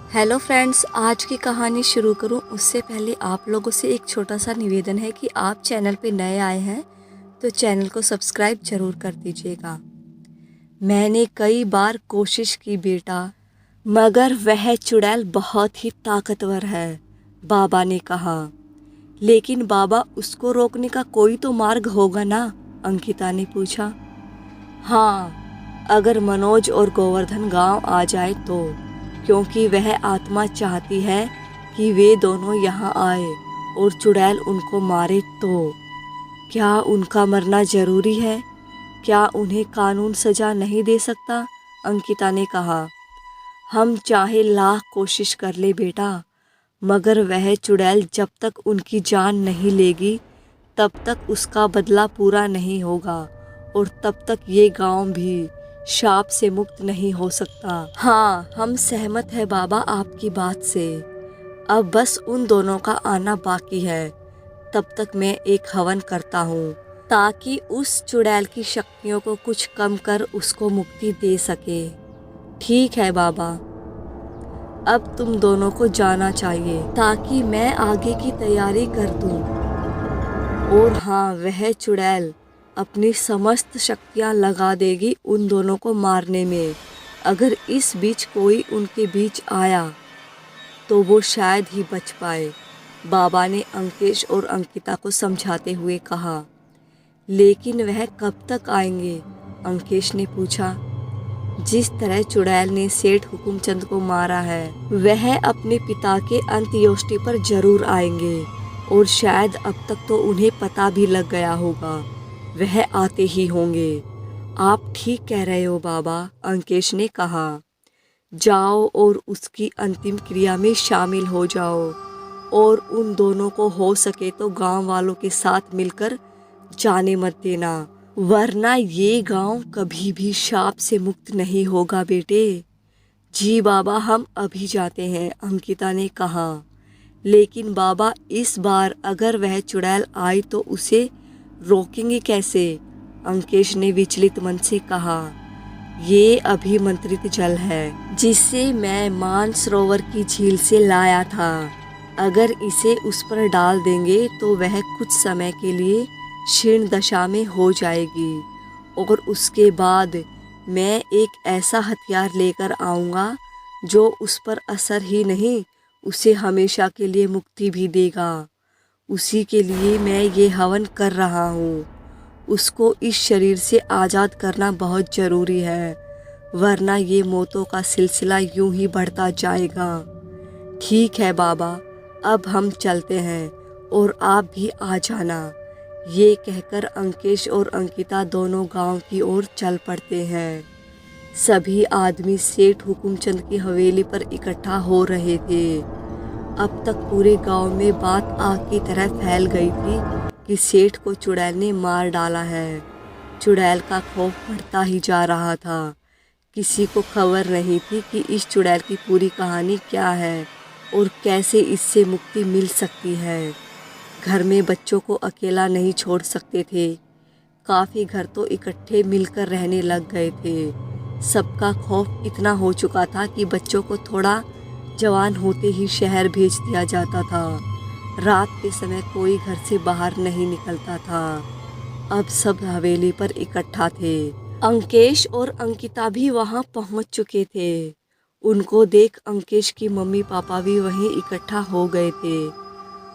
Hello friends, आज की कहानी शुरू करूं उससे पहले आप लोगों से एक छोटा सा निवेदन है कि आप चैनल पे नए आए हैं तो चैनल को सब्सक्राइब जरूर कर दीजिएगा। मैंने कई बार कोशिश की बेटा, मगर वह चुड़ैल बहुत ही ताकतवर है, बाबा ने कहा। लेकिन बाबा, उसको रोकने का कोई तो मार्ग होगा ना? अंकिता ने पूछा। हाँ, अगर मनोज और गोवर्धन गांव आ जाए तो, क्योंकि वह आत्मा चाहती है कि वे दोनों यहाँ आए और चुड़ैल उनको मारे तो। क्या उनका मरना जरूरी है? क्या उन्हें कानून सजा नहीं दे सकता? अंकिता ने कहा। हम चाहे लाख कोशिश कर ले बेटा, मगर वह चुड़ैल जब तक उनकी जान नहीं लेगी तब तक उसका बदला पूरा नहीं होगा, और तब तक ये गांव भी शाप से मुक्त नहीं हो सकता। हाँ, हम सहमत है बाबा आपकी बात से। अब बस उन दोनों का आना बाकी है। तब तक मैं एक हवन करता हूँ ताकि उस चुड़ैल की शक्तियों को कुछ कम कर उसको मुक्ति दे सके। ठीक है बाबा, अब तुम दोनों को जाना चाहिए ताकि मैं आगे की तैयारी कर दूँ। और हाँ, वह चुड़ैल अपनी समस्त शक्तियाँ लगा देगी उन दोनों को मारने में। अगर इस बीच कोई उनके बीच आया तो वो शायद ही बच पाए, बाबा ने अंकेश और अंकिता को समझाते हुए कहा। लेकिन वह कब तक आएंगे? अंकेश ने पूछा। जिस तरह चुड़ैल ने सेठ हुकुमचंद को मारा है, वह अपने पिता के अंत्येष्टि पर जरूर आएंगे, और शायद अब तक तो उन्हें पता भी लग गया होगा। वह आते ही होंगे। आप ठीक कह रहे हो बाबा, अंकेश ने कहा। जाओ और उसकी अंतिम क्रिया में शामिल हो जाओ, और उन दोनों को हो सके तो गांव वालों के साथ मिलकर जाने मत देना, वरना ये गांव कभी भी शाप से मुक्त नहीं होगा बेटे। जी बाबा, हम अभी जाते हैं, अंकिता ने कहा। लेकिन बाबा, इस बार अगर वह चुड़ैल आई तो उसे रोकेंगे कैसे? अंकेश ने विचलित मन से कहा। ये अभिमंत्रित जल है जिसे मैं मानसरोवर की झील से लाया था। अगर इसे उस पर डाल देंगे तो वह कुछ समय के लिए क्षीण दशा में हो जाएगी, और उसके बाद मैं एक ऐसा हथियार लेकर आऊँगा जो उस पर असर ही नहीं, उसे हमेशा के लिए मुक्ति भी देगा। उसी के लिए मैं ये हवन कर रहा हूँ। उसको इस शरीर से आज़ाद करना बहुत ज़रूरी है, वरना ये मौतों का सिलसिला यूं ही बढ़ता जाएगा। ठीक है बाबा, अब हम चलते हैं और आप भी आ जाना। ये कहकर अंकेश और अंकिता दोनों गांव की ओर चल पड़ते हैं। सभी आदमी सेठ हुकुमचंद की हवेली पर इकट्ठा हो रहे थे। अब तक पूरे गांव में बात आग की तरह फैल गई थी कि सेठ को चुड़ैल ने मार डाला है। चुड़ैल का खौफ बढ़ता ही जा रहा था। किसी को खबर नहीं थी कि इस चुड़ैल की पूरी कहानी क्या है और कैसे इससे मुक्ति मिल सकती है। घर में बच्चों को अकेला नहीं छोड़ सकते थे। काफ़ी घर तो इकट्ठे मिलकर रहने लग गए थे। सबका खौफ इतना हो चुका था कि बच्चों को थोड़ा जवान होते ही शहर भेज दिया जाता था। रात के समय कोई घर से बाहर नहीं निकलता था। अब सब हवेली पर इकट्ठा थे। अंकेश और अंकिता भी वहां पहुंच चुके थे। उनको देख अंकेश की मम्मी पापा भी वहीं इकट्ठा हो गए थे।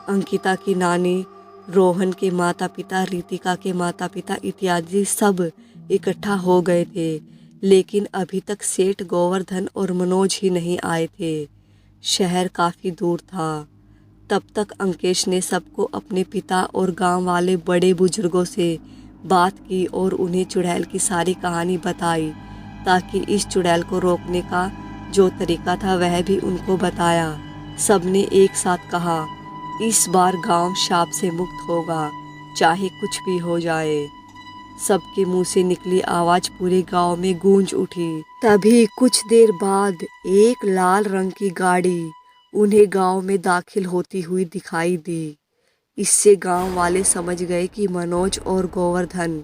अंकिता की नानी, रोहन के माता पिता, रितिका के माता पिता इत्यादि सब इकट्ठा हो गए थे। लेकिन अभी तक सेठ गोवर्धन और मनोज ही नहीं आए थे। शहर काफ़ी दूर था। तब तक अंकेश ने सबको अपने पिता और गांव वाले बड़े बुजुर्गों से बात की और उन्हें चुड़ैल की सारी कहानी बताई, ताकि इस चुड़ैल को रोकने का जो तरीका था वह भी उनको बताया। सबने एक साथ कहा, इस बार गांव शाप से मुक्त होगा, चाहे कुछ भी हो जाए। सबके मुंह से निकली आवाज़ पूरे गांव में गूंज उठी। तभी कुछ देर बाद एक लाल रंग की गाड़ी उन्हें गांव में दाखिल होती हुई दिखाई दी। इससे गांव वाले समझ गए कि मनोज और गोवर्धन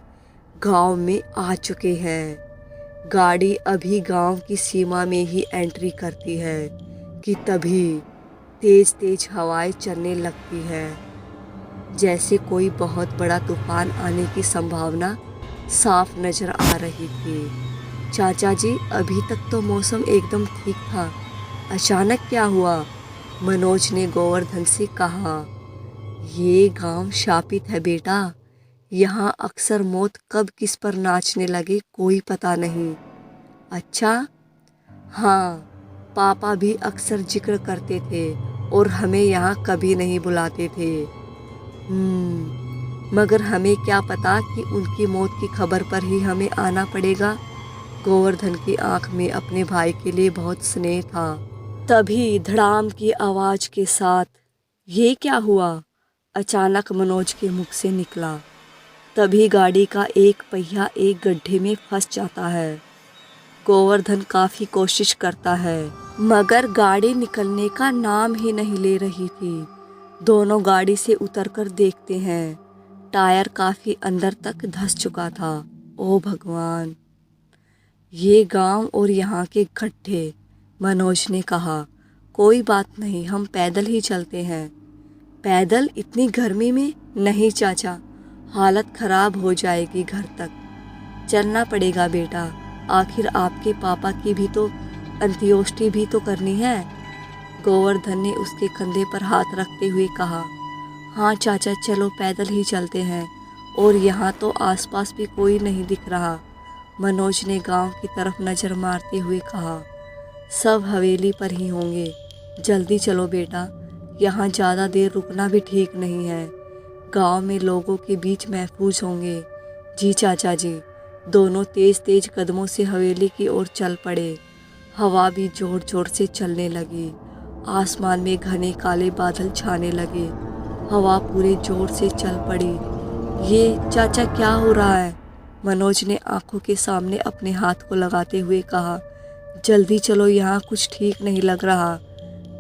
गांव में आ चुके हैं। गाड़ी अभी गांव की सीमा में ही एंट्री करती है कि तभी तेज तेज हवाएं चलने लगती हैं, जैसे कोई बहुत बड़ा तूफान आने की संभावना साफ नजर आ रही थी। चाचा जी, अभी तक तो मौसम एकदम ठीक था, अचानक क्या हुआ? मनोज ने गोवर्धन से कहा। ये गांव शापित है बेटा, यहाँ अक्सर मौत कब किस पर नाचने लगे कोई पता नहीं। अच्छा? हाँ, पापा भी अक्सर जिक्र करते थे और हमें यहाँ कभी नहीं बुलाते थे। मगर हमें क्या पता कि उनकी मौत की खबर पर ही हमें आना पड़ेगा। गोवर्धन की आंख में अपने भाई के लिए बहुत स्नेह था। तभी धड़ाम की आवाज के साथ ये क्या हुआ? अचानक मनोज के मुख से निकला। तभी गाड़ी का एक पहिया एक गड्ढे में फंस जाता है। गोवर्धन काफी कोशिश करता है, मगर गाड़ी निकलने का नाम ही नहीं ले रही थी। दोनों गाड़ी से उतरकर देखते हैं, टायर काफी अंदर तक धंस चुका था। ओ भगवान, ये गांव और यहाँ के गड्ढे। मनोज ने कहा, कोई बात नहीं, हम पैदल ही चलते हैं। पैदल इतनी गर्मी में? नहीं चाचा, हालत खराब हो जाएगी, घर तक चलना पड़ेगा बेटा, आखिर आपके पापा की भी तो अंत्योष्टि भी तो करनी है। गोवर्धन ने उसके कंधे पर हाथ रखते हुए कहा। हाँ चाचा, चलो पैदल ही चलते हैं, और यहाँ तो आसपास भी कोई नहीं दिख रहा। मनोज ने गांव की तरफ नज़र मारते हुए कहा। सब हवेली पर ही होंगे, जल्दी चलो बेटा, यहाँ ज़्यादा देर रुकना भी ठीक नहीं है। गांव में लोगों के बीच महफूज होंगे। जी चाचा जी। दोनों तेज तेज कदमों से हवेली की ओर चल पड़े। हवा भी जोर जोर से चलने लगी। आसमान में घने काले बादल छाने लगे। हवा पूरे जोर से चल पड़ी। ये चाचा क्या हो रहा है? मनोज ने आंखों के सामने अपने हाथ को लगाते हुए कहा। जल्दी चलो, यहाँ कुछ ठीक नहीं लग रहा।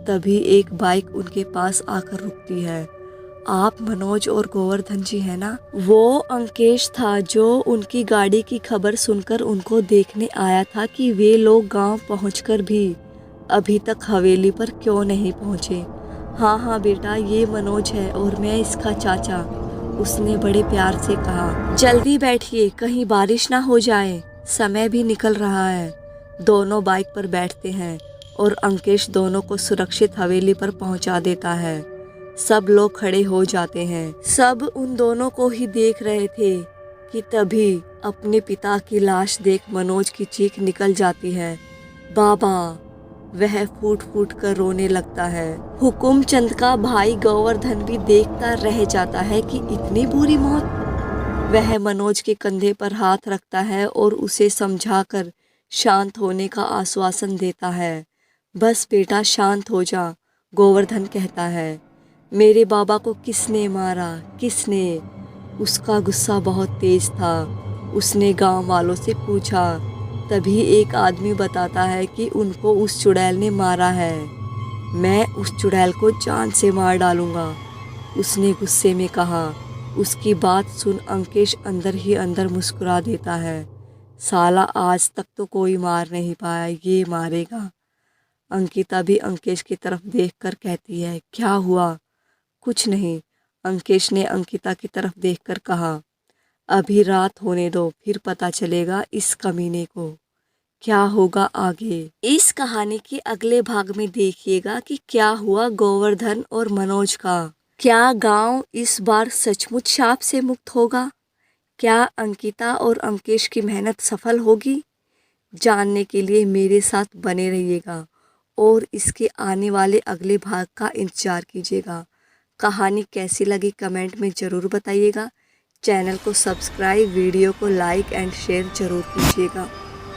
तभी एक बाइक उनके पास आकर रुकती है। आप मनोज और गोवर्धन जी है ना? वो अंकेश था जो उनकी गाड़ी की खबर सुनकर उनको देखने आया था कि वे लोग गांव पहुंचकर भी अभी तक हवेली पर क्यों नहीं पहुंचे। हाँ हाँ बेटा, ये मनोज है और मैं इसका चाचा, उसने बड़े प्यार से कहा। जल्दी बैठिए, कहीं बारिश ना हो जाए, समय भी निकल रहा है। दोनों बाइक पर बैठते हैं और अंकेश दोनों को सुरक्षित हवेली पर पहुंचा देता है। सब लोग खड़े हो जाते हैं। सब उन दोनों को ही देख रहे थे कि तभी अपने पिता की लाश देख मनोज की चीख निकल जाती है। बाबा! वह फूट फूट कर रोने लगता है। हुकुमचंद का भाई गोवर्धन भी देखता रह जाता है कि इतनी बुरी मौत। वह मनोज के कंधे पर हाथ रखता है और उसे समझाकर शांत होने का आश्वासन देता है। बस बेटा, शांत हो जा, गोवर्धन कहता है। मेरे बाबा को किसने मारा? किसने? उसका गुस्सा बहुत तेज था। उसने गांव वालों से पूछा। तभी एक आदमी बताता है कि उनको उस चुड़ैल ने मारा है। मैं उस चुड़ैल को जान से मार डालूंगा, उसने गुस्से में कहा। उसकी बात सुन अंकेश अंदर ही अंदर मुस्कुरा देता है। साला, आज तक तो कोई मार नहीं पाया, ये मारेगा। अंकिता भी अंकेश की तरफ देखकर कहती है, क्या हुआ? कुछ नहीं, अंकेश ने अंकिता की तरफ देखकर कहा। अभी रात होने दो, फिर पता चलेगा इस कमीने को क्या होगा आगे। इस कहानी के अगले भाग में देखिएगा कि क्या हुआ गोवर्धन और मनोज का। क्या गांव इस बार सचमुच शाप से मुक्त होगा? क्या अंकिता और अंकेश की मेहनत सफल होगी? जानने के लिए मेरे साथ बने रहिएगा और इसके आने वाले अगले भाग का इंतजार कीजिएगा। कहानी कैसी लगी कमेंट में ज़रूर बताइएगा। चैनल को सब्सक्राइब, वीडियो को लाइक एंड शेयर ज़रूर कीजिएगा।